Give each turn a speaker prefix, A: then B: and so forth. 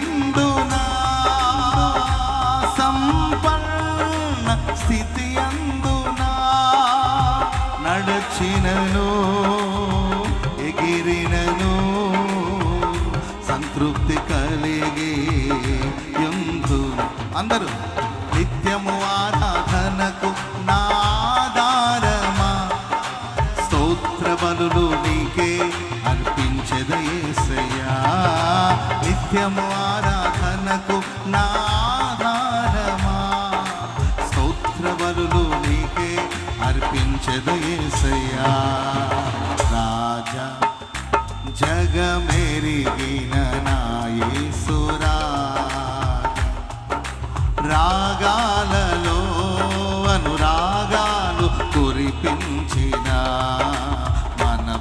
A: అందునా సంపన్న స్థితి అందునా నడచినను ఎగిరినను సంతృప్తి కలిగి యందు అందరూ నిత్యము ఆరాధనకు నాదారమా స్తోత్ర బలులు నీకే అర్పించెద యేసయ్యా నిత్యము ఆరాధనకు నాదారమా స్తోత్ర బలులు నీకే అర్పించెద యేసయ్యా రాజా జగమెరిగిన